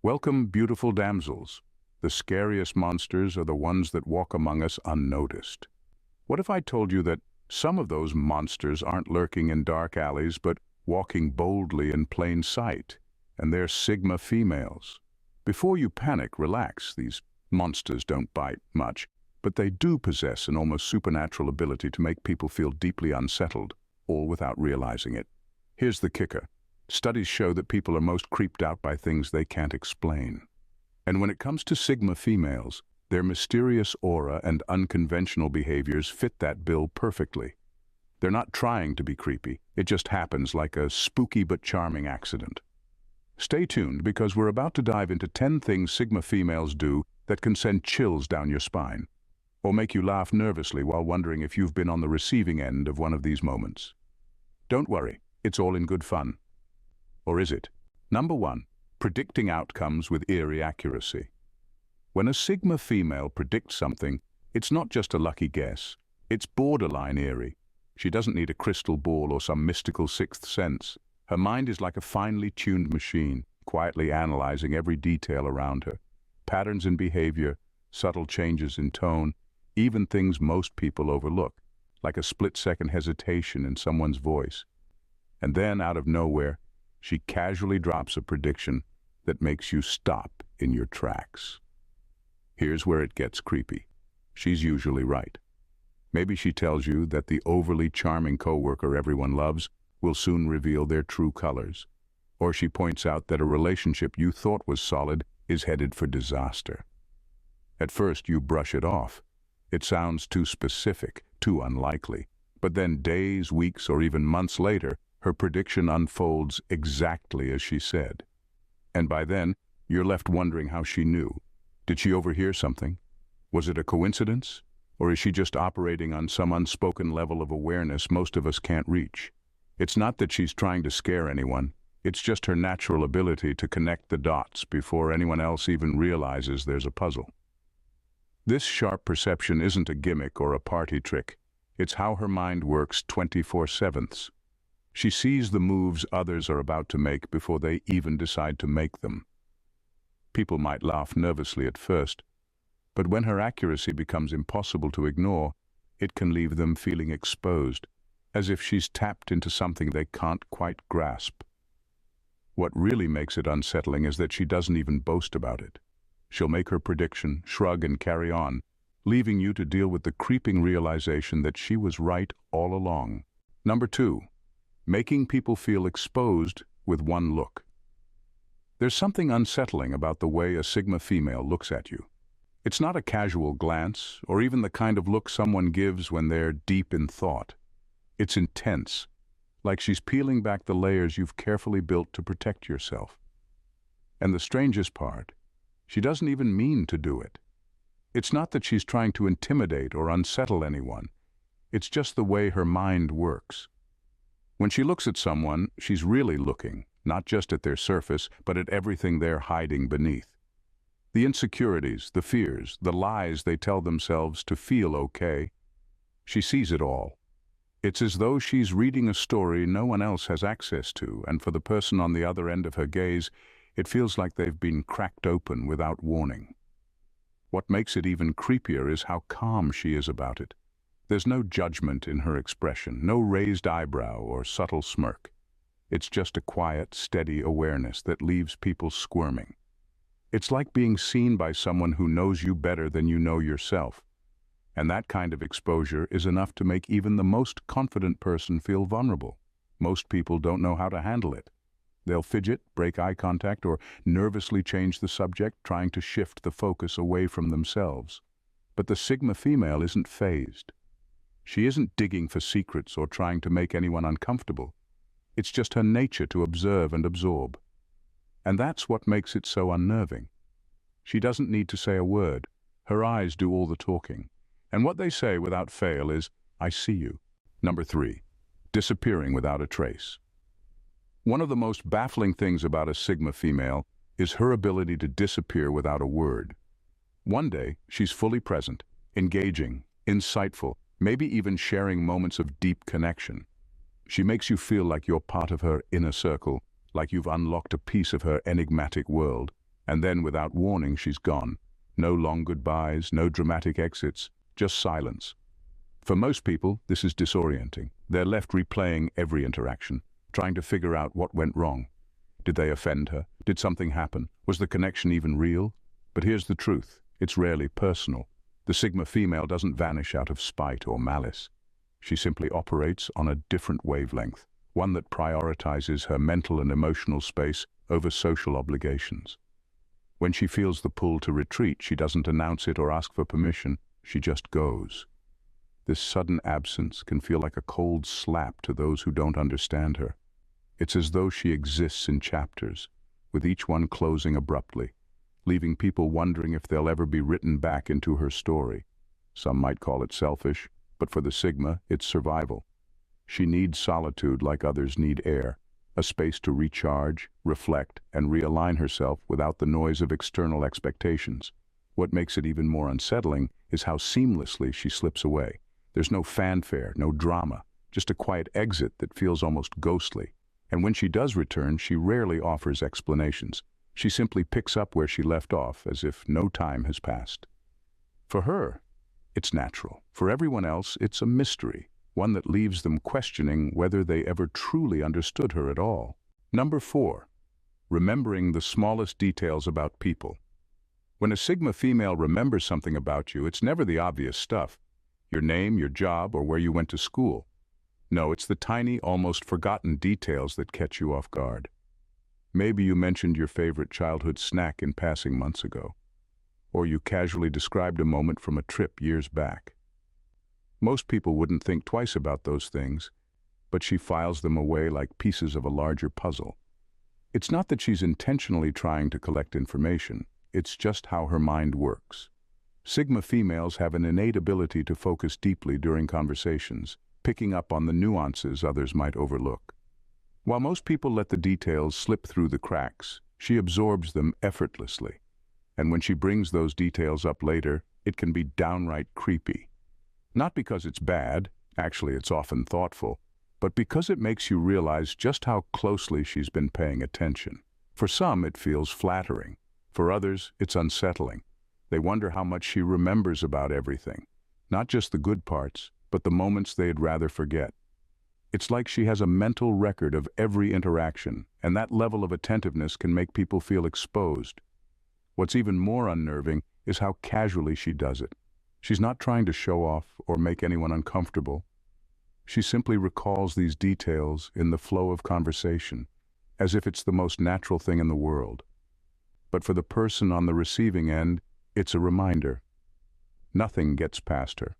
Welcome, beautiful damsels. The scariest monsters are the ones that walk among us unnoticed. What if I told you that some of those monsters aren't lurking in dark alleys, but walking boldly in plain sight, and they're Sigma females? Before you panic, relax. These monsters don't bite much, but they do possess an almost supernatural ability to make people feel deeply unsettled, all without realizing it. Here's the kicker. Studies show that people are most creeped out by things they can't explain. And when it comes to Sigma females, their mysterious aura and unconventional behaviors fit that bill perfectly. They're not trying to be creepy, it just happens like a spooky but charming accident. Stay tuned because we're about to dive into 10 things Sigma females do that can send chills down your spine, or make you laugh nervously while wondering if you've been on the receiving end of one of these moments. Don't worry, it's all in good fun. Or is it? Number 1. Predicting outcomes with eerie accuracy. When a Sigma female predicts something, it's not just a lucky guess, it's borderline eerie. She doesn't need a crystal ball or some mystical sixth sense. Her mind is like a finely tuned machine, quietly analyzing every detail around her. Patterns in behavior, subtle changes in tone, even things most people overlook, like a split-second hesitation in someone's voice. And then, out of nowhere, she casually drops a prediction that makes you stop in your tracks. Here's where it gets creepy. She's usually right. Maybe she tells you that the overly charming coworker everyone loves will soon reveal their true colors. Or she points out that a relationship you thought was solid is headed for disaster. At first, you brush it off. It sounds too specific, too unlikely. But then days, weeks, or even months later, her prediction unfolds exactly as she said. And by then, you're left wondering how she knew. Did she overhear something? Was it a coincidence? Or is she just operating on some unspoken level of awareness most of us can't reach? It's not that she's trying to scare anyone. It's just her natural ability to connect the dots before anyone else even realizes there's a puzzle. This sharp perception isn't a gimmick or a party trick. It's how her mind works 24/7. She sees the moves others are about to make before they even decide to make them. People might laugh nervously at first, but when her accuracy becomes impossible to ignore, it can leave them feeling exposed, as if she's tapped into something they can't quite grasp. What really makes it unsettling is that she doesn't even boast about it. She'll make her prediction, shrug, and carry on, leaving you to deal with the creeping realization that she was right all along. Number 2. Making people feel exposed with one look. There's something unsettling about the way a Sigma female looks at you. It's not a casual glance, or even the kind of look someone gives when they're deep in thought. It's intense, like she's peeling back the layers you've carefully built to protect yourself. And the strangest part, she doesn't even mean to do it. It's not that she's trying to intimidate or unsettle anyone. It's just the way her mind works. When she looks at someone, she's really looking, not just at their surface, but at everything they're hiding beneath. The insecurities, the fears, the lies they tell themselves to feel okay. She sees it all. It's as though she's reading a story no one else has access to, and for the person on the other end of her gaze, it feels like they've been cracked open without warning. What makes it even creepier is how calm she is about it. There's no judgment in her expression, no raised eyebrow or subtle smirk. It's just a quiet, steady awareness that leaves people squirming. It's like being seen by someone who knows you better than you know yourself. And that kind of exposure is enough to make even the most confident person feel vulnerable. Most people don't know how to handle it. They'll fidget, break eye contact, or nervously change the subject, trying to shift the focus away from themselves. But the Sigma female isn't fazed. She isn't digging for secrets or trying to make anyone uncomfortable. It's just her nature to observe and absorb. And that's what makes it so unnerving. She doesn't need to say a word. Her eyes do all the talking. And what they say without fail is, "I see you." Number 3. Disappearing without a trace. One of the most baffling things about a Sigma female is her ability to disappear without a word. One day, she's fully present, engaging, insightful, maybe even sharing moments of deep connection. She makes you feel like you're part of her inner circle, like you've unlocked a piece of her enigmatic world. And then, without warning, she's gone. No long goodbyes, no dramatic exits, just silence. For most people, this is disorienting. They're left replaying every interaction, trying to figure out what went wrong. Did they offend her? Did something happen? Was the connection even real? But here's the truth. It's rarely personal. The Sigma female doesn't vanish out of spite or malice. She simply operates on a different wavelength, one that prioritizes her mental and emotional space over social obligations. When she feels the pull to retreat, she doesn't announce it or ask for permission. She just goes. This sudden absence can feel like a cold slap to those who don't understand her. It's as though she exists in chapters, with each one closing abruptly, leaving people wondering if they'll ever be written back into her story. Some might call it selfish, but for the Sigma, it's survival. She needs solitude like others need air, a space to recharge, reflect, and realign herself without the noise of external expectations. What makes it even more unsettling is how seamlessly she slips away. There's no fanfare, no drama, just a quiet exit that feels almost ghostly. And when she does return, she rarely offers explanations. She simply picks up where she left off, as if no time has passed. For her, it's natural. For everyone else, it's a mystery, one that leaves them questioning whether they ever truly understood her at all. Number 4. Remembering the smallest details about people. When a Sigma female remembers something about you, it's never the obvious stuff. Your name, your job, or where you went to school. No, it's the tiny, almost forgotten details that catch you off guard. Maybe you mentioned your favorite childhood snack in passing months ago, or you casually described a moment from a trip years back. Most people wouldn't think twice about those things, but she files them away like pieces of a larger puzzle. It's not that she's intentionally trying to collect information, it's just how her mind works. Sigma females have an innate ability to focus deeply during conversations, picking up on the nuances others might overlook. While most people let the details slip through the cracks, she absorbs them effortlessly. And when she brings those details up later, it can be downright creepy. Not because it's bad, actually it's often thoughtful, but because it makes you realize just how closely she's been paying attention. For some, it feels flattering. For others, it's unsettling. They wonder how much she remembers about everything. Not just the good parts, but the moments they'd rather forget. It's like she has a mental record of every interaction, and that level of attentiveness can make people feel exposed. What's even more unnerving is how casually she does it. She's not trying to show off or make anyone uncomfortable. She simply recalls these details in the flow of conversation, as if it's the most natural thing in the world. But for the person on the receiving end, it's a reminder. Nothing gets past her.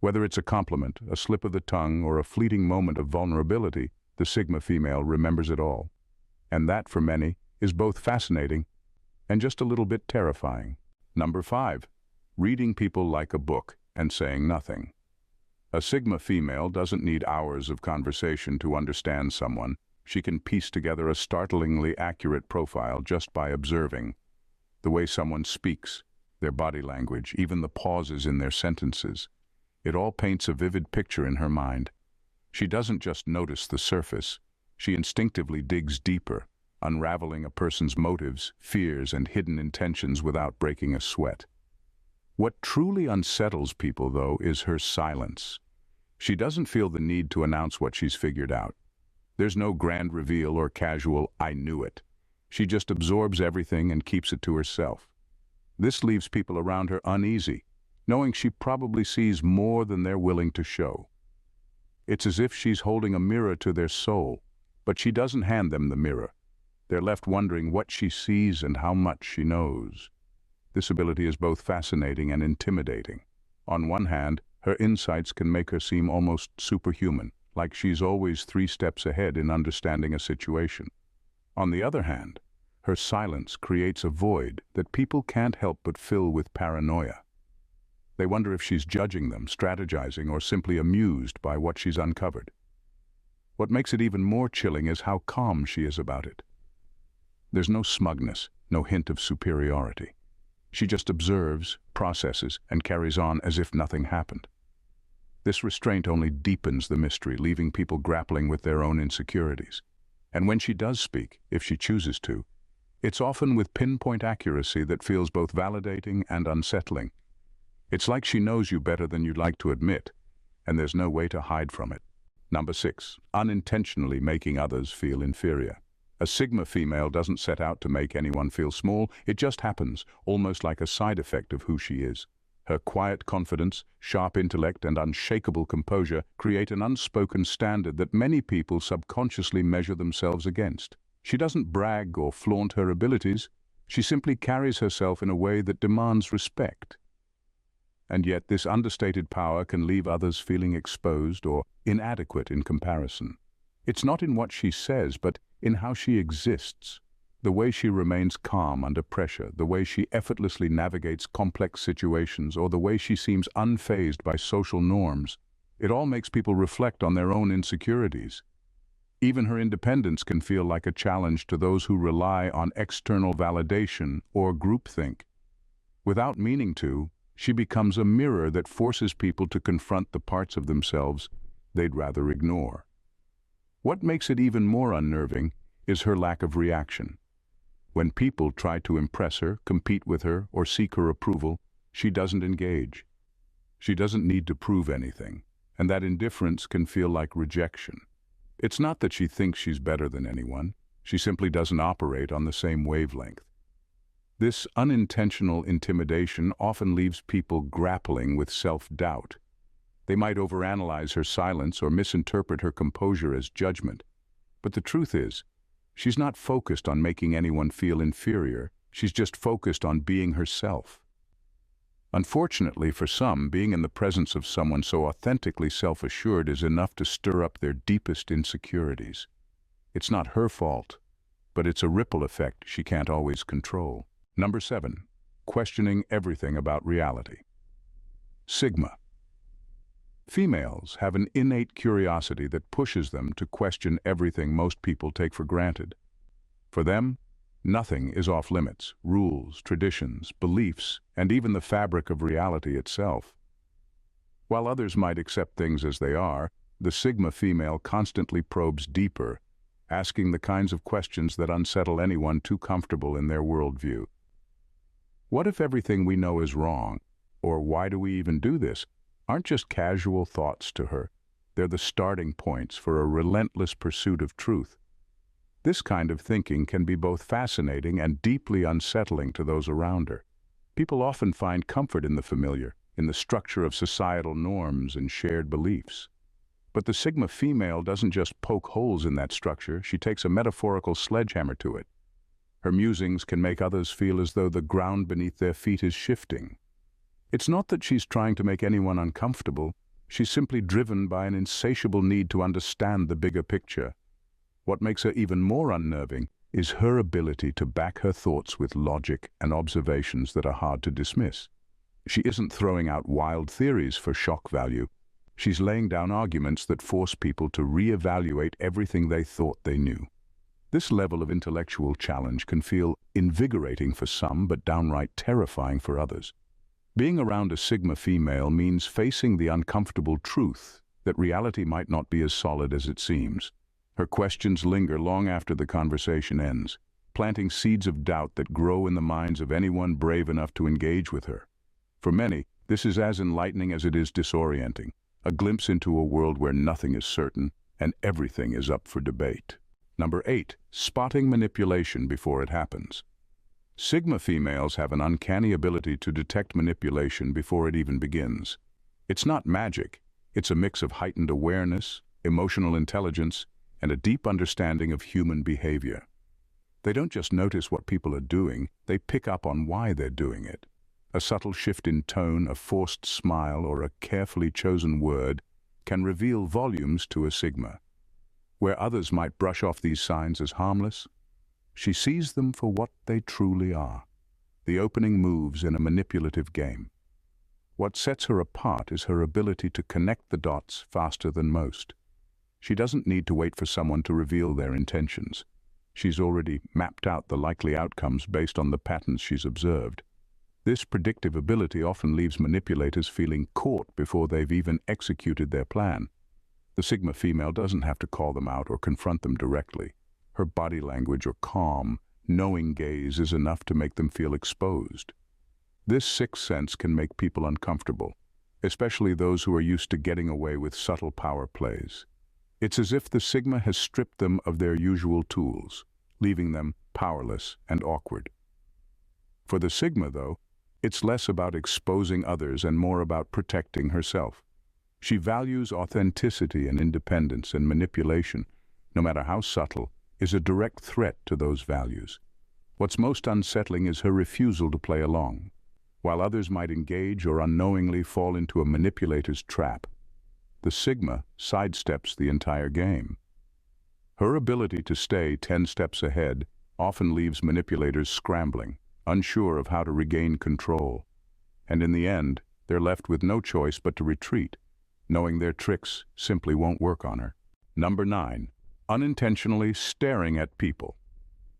Whether it's a compliment, a slip of the tongue, or a fleeting moment of vulnerability, the Sigma female remembers it all. And that, for many, is both fascinating and just a little bit terrifying. Number 5. Reading people like a book and saying nothing. A Sigma female doesn't need hours of conversation to understand someone. She can piece together a startlingly accurate profile just by observing. The way someone speaks, their body language, even the pauses in their sentences. It all paints a vivid picture in her mind. She doesn't just notice the surface. She instinctively digs deeper, unraveling a person's motives, fears, and hidden intentions without breaking a sweat. What truly unsettles people, though, is her silence. She doesn't feel the need to announce what she's figured out. There's no grand reveal or casual, "I knew it." She just absorbs everything and keeps it to herself. This leaves people around her uneasy, knowing she probably sees more than they're willing to show. It's as if she's holding a mirror to their soul, but she doesn't hand them the mirror. They're left wondering what she sees and how much she knows. This ability is both fascinating and intimidating. On one hand, her insights can make her seem almost superhuman, like she's always 3 steps ahead in understanding a situation. On the other hand, her silence creates a void that people can't help but fill with paranoia. They wonder if she's judging them, strategizing, or simply amused by what she's uncovered. What makes it even more chilling is how calm she is about it. There's no smugness, no hint of superiority. She just observes, processes, and carries on as if nothing happened. This restraint only deepens the mystery, leaving people grappling with their own insecurities. And when she does speak, if she chooses to, It's often with pinpoint accuracy that feels both validating and unsettling. It's like she knows you better than you'd like to admit, and there's no way to hide from it. Number 6. Unintentionally making others feel inferior. A Sigma female doesn't set out to make anyone feel small, it just happens, almost like a side effect of who she is. Her quiet confidence, sharp intellect, and unshakable composure create an unspoken standard that many people subconsciously measure themselves against. She doesn't brag or flaunt her abilities, she simply carries herself in a way that demands respect. And yet this understated power can leave others feeling exposed or inadequate in comparison. It's not in what she says, but in how she exists. The way she remains calm under pressure, the way she effortlessly navigates complex situations, or the way she seems unfazed by social norms. It all makes people reflect on their own insecurities. Even her independence can feel like a challenge to those who rely on external validation or groupthink. Without meaning to, she becomes a mirror that forces people to confront the parts of themselves they'd rather ignore. What makes it even more unnerving is her lack of reaction. When people try to impress her, compete with her, or seek her approval, she doesn't engage. She doesn't need to prove anything, and that indifference can feel like rejection. It's not that she thinks she's better than anyone, she simply doesn't operate on the same wavelength. This unintentional intimidation often leaves people grappling with self-doubt. They might overanalyze her silence or misinterpret her composure as judgment. But the truth is, she's not focused on making anyone feel inferior, she's just focused on being herself. Unfortunately for some, being in the presence of someone so authentically self-assured is enough to stir up their deepest insecurities. It's not her fault, but it's a ripple effect she can't always control. Number 7. Questioning everything about reality. Sigma. Females have an innate curiosity that pushes them to question everything most people take for granted. For them, nothing is off limits: rules, traditions, beliefs, and even the fabric of reality itself. While others might accept things as they are, the Sigma female constantly probes deeper, asking the kinds of questions that unsettle anyone too comfortable in their worldview. What if everything we know is wrong? Or why do we even do this? Aren't just casual thoughts to her. They're the starting points for a relentless pursuit of truth. This kind of thinking can be both fascinating and deeply unsettling to those around her. People often find comfort in the familiar, in the structure of societal norms and shared beliefs. But the Sigma female doesn't just poke holes in that structure, she takes a metaphorical sledgehammer to it. Her musings can make others feel as though the ground beneath their feet is shifting. It's not that she's trying to make anyone uncomfortable, she's simply driven by an insatiable need to understand the bigger picture. What makes her even more unnerving is her ability to back her thoughts with logic and observations that are hard to dismiss. She isn't throwing out wild theories for shock value. She's laying down arguments that force people to reevaluate everything they thought they knew. This level of intellectual challenge can feel invigorating for some, but downright terrifying for others. Being around a Sigma female means facing the uncomfortable truth that reality might not be as solid as it seems. Her questions linger long after the conversation ends, planting seeds of doubt that grow in the minds of anyone brave enough to engage with her. For many, this is as enlightening as it is disorienting, a glimpse into a world where nothing is certain and everything is up for debate. Number 8. Spotting manipulation before it happens. Sigma females have an uncanny ability to detect manipulation before it even begins. It's not magic, it's a mix of heightened awareness, emotional intelligence, and a deep understanding of human behavior. They don't just notice what people are doing, they pick up on why they're doing it. A subtle shift in tone, a forced smile, or a carefully chosen word can reveal volumes to a Sigma. Where others might brush off these signs as harmless, she sees them for what they truly are: the opening moves in a manipulative game. What sets her apart is her ability to connect the dots faster than most. She doesn't need to wait for someone to reveal their intentions. She's already mapped out the likely outcomes based on the patterns she's observed. This predictive ability often leaves manipulators feeling caught before they've even executed their plan. The Sigma female doesn't have to call them out or confront them directly. Her body language or calm, knowing gaze is enough to make them feel exposed. This sixth sense can make people uncomfortable, especially those who are used to getting away with subtle power plays. It's as if the Sigma has stripped them of their usual tools, leaving them powerless and awkward. For the Sigma, though, it's less about exposing others and more about protecting herself. She values authenticity and independence, and manipulation, no matter how subtle, is a direct threat to those values. What's most unsettling is her refusal to play along. While others might engage or unknowingly fall into a manipulator's trap, the Sigma sidesteps the entire game. Her ability to stay 10 steps ahead often leaves manipulators scrambling, unsure of how to regain control. And in the end, they're left with no choice but to retreat, knowing their tricks simply won't work on her. Number 9. Unintentionally staring at people.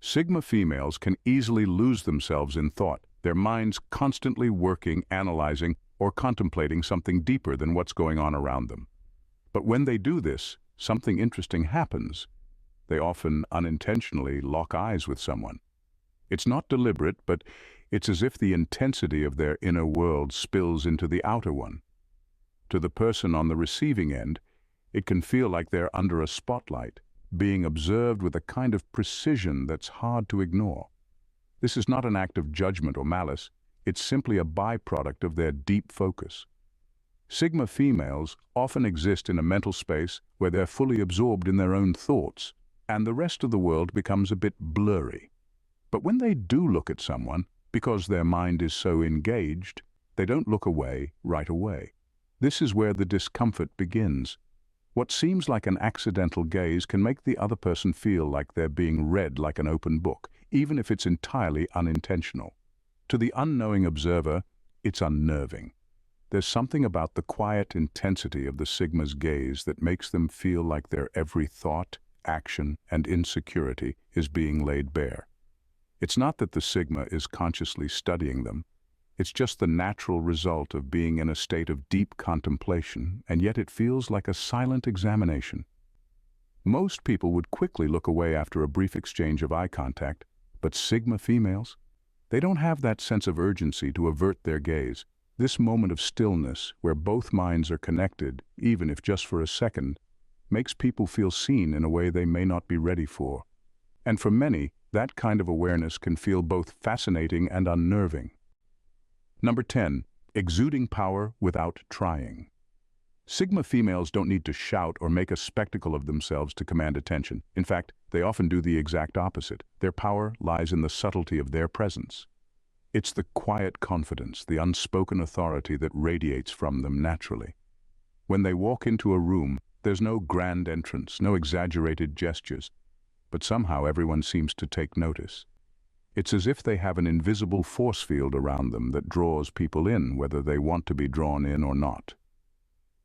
Sigma females can easily lose themselves in thought, their minds constantly working, analyzing, or contemplating something deeper than what's going on around them. But when they do this, something interesting happens. They often unintentionally lock eyes with someone. It's not deliberate, but it's as if the intensity of their inner world spills into the outer one. To the person on the receiving end, it can feel like they're under a spotlight, being observed with a kind of precision that's hard to ignore. This is not an act of judgment or malice, it's simply a byproduct of their deep focus. Sigma females often exist in a mental space where they're fully absorbed in their own thoughts, and the rest of the world becomes a bit blurry. But when they do look at someone, because their mind is so engaged, they don't look away right away. This is where the discomfort begins. What seems like an accidental gaze can make the other person feel like they're being read like an open book, even if it's entirely unintentional. To the unknowing observer, it's unnerving. There's something about the quiet intensity of the Sigma's gaze that makes them feel like their every thought, action, and insecurity is being laid bare. It's not that the Sigma is consciously studying them. It's just the natural result of being in a state of deep contemplation, and yet it feels like a silent examination. Most people would quickly look away after a brief exchange of eye contact, but Sigma females, they don't have that sense of urgency to avert their gaze. This moment of stillness, where both minds are connected, even if just for a second, makes people feel seen in a way they may not be ready for. And for many, that kind of awareness can feel both fascinating and unnerving. Number 10. Exuding power without trying. Sigma females don't need to shout or make a spectacle of themselves to command attention. In fact, they often do the exact opposite. Their power lies in the subtlety of their presence. It's the quiet confidence, the unspoken authority that radiates from them naturally. When they walk into a room, there's no grand entrance, no exaggerated gestures, but somehow everyone seems to take notice. It's as if they have an invisible force field around them that draws people in, whether they want to be drawn in or not.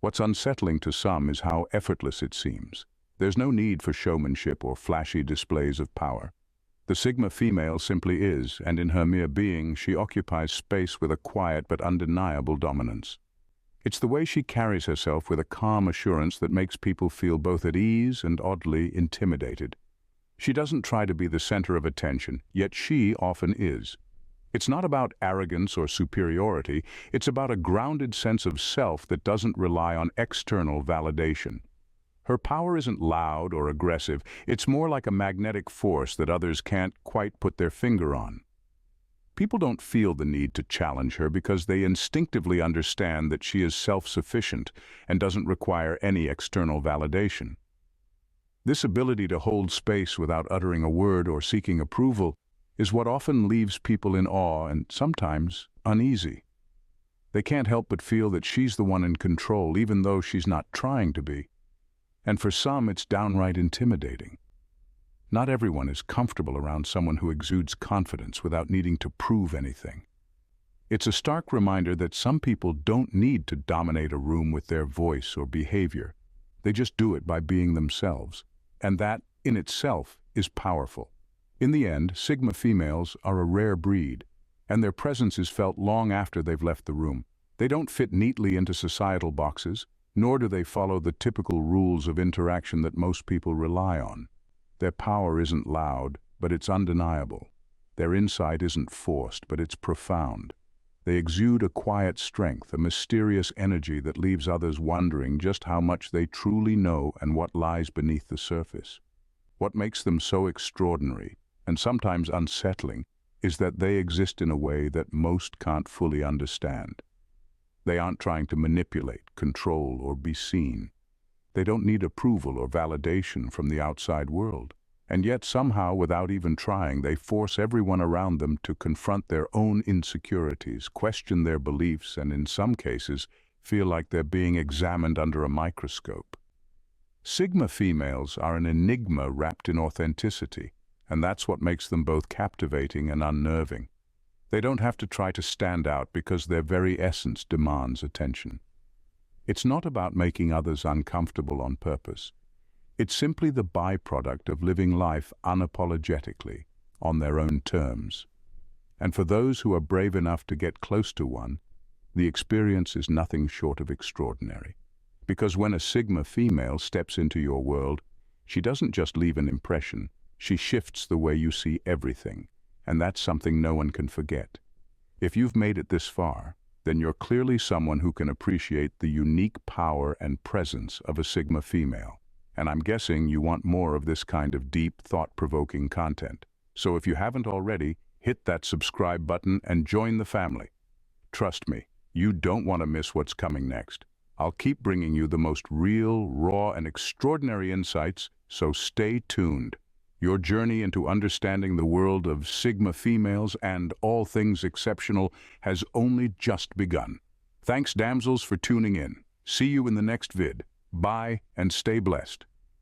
What's unsettling to some is how effortless it seems. There's no need for showmanship or flashy displays of power. The Sigma female simply is, and in her mere being, she occupies space with a quiet but undeniable dominance. It's the way she carries herself with a calm assurance that makes people feel both at ease and oddly intimidated. She doesn't try to be the center of attention, yet she often is. It's not about arrogance or superiority, it's about a grounded sense of self that doesn't rely on external validation. Her power isn't loud or aggressive, it's more like a magnetic force that others can't quite put their finger on. People don't feel the need to challenge her because they instinctively understand that she is self-sufficient and doesn't require any external validation. This ability to hold space without uttering a word or seeking approval is what often leaves people in awe and sometimes uneasy. They can't help but feel that she's the one in control, even though she's not trying to be. And for some, it's downright intimidating. Not everyone is comfortable around someone who exudes confidence without needing to prove anything. It's a stark reminder that some people don't need to dominate a room with their voice or behavior. They just do it by being themselves. And that, in itself, is powerful. In the end, Sigma females are a rare breed, and their presence is felt long after they've left the room. They don't fit neatly into societal boxes, nor do they follow the typical rules of interaction that most people rely on. Their power isn't loud, but it's undeniable. Their insight isn't forced, but it's profound. They exude a quiet strength, a mysterious energy that leaves others wondering just how much they truly know and what lies beneath the surface. What makes them so extraordinary, and sometimes unsettling, is that they exist in a way that most can't fully understand. They aren't trying to manipulate, control, or be seen. They don't need approval or validation from the outside world. And yet somehow, without even trying, they force everyone around them to confront their own insecurities, question their beliefs, and in some cases, feel like they're being examined under a microscope. Sigma females are an enigma wrapped in authenticity, and that's what makes them both captivating and unnerving. They don't have to try to stand out because their very essence demands attention. It's not about making others uncomfortable on purpose. It's simply the byproduct of living life unapologetically, on their own terms. And for those who are brave enough to get close to one, the experience is nothing short of extraordinary. Because when a Sigma female steps into your world, she doesn't just leave an impression, she shifts the way you see everything, and that's something no one can forget. If you've made it this far, then you're clearly someone who can appreciate the unique power and presence of a Sigma female. And I'm guessing you want more of this kind of deep, thought-provoking content. So if you haven't already, hit that subscribe button and join the family. Trust me, you don't want to miss what's coming next. I'll keep bringing you the most real, raw, and extraordinary insights, so stay tuned. Your journey into understanding the world of Sigma females and all things exceptional has only just begun. Thanks, damsels, for tuning in. See you in the next vid. Bye, and stay blessed.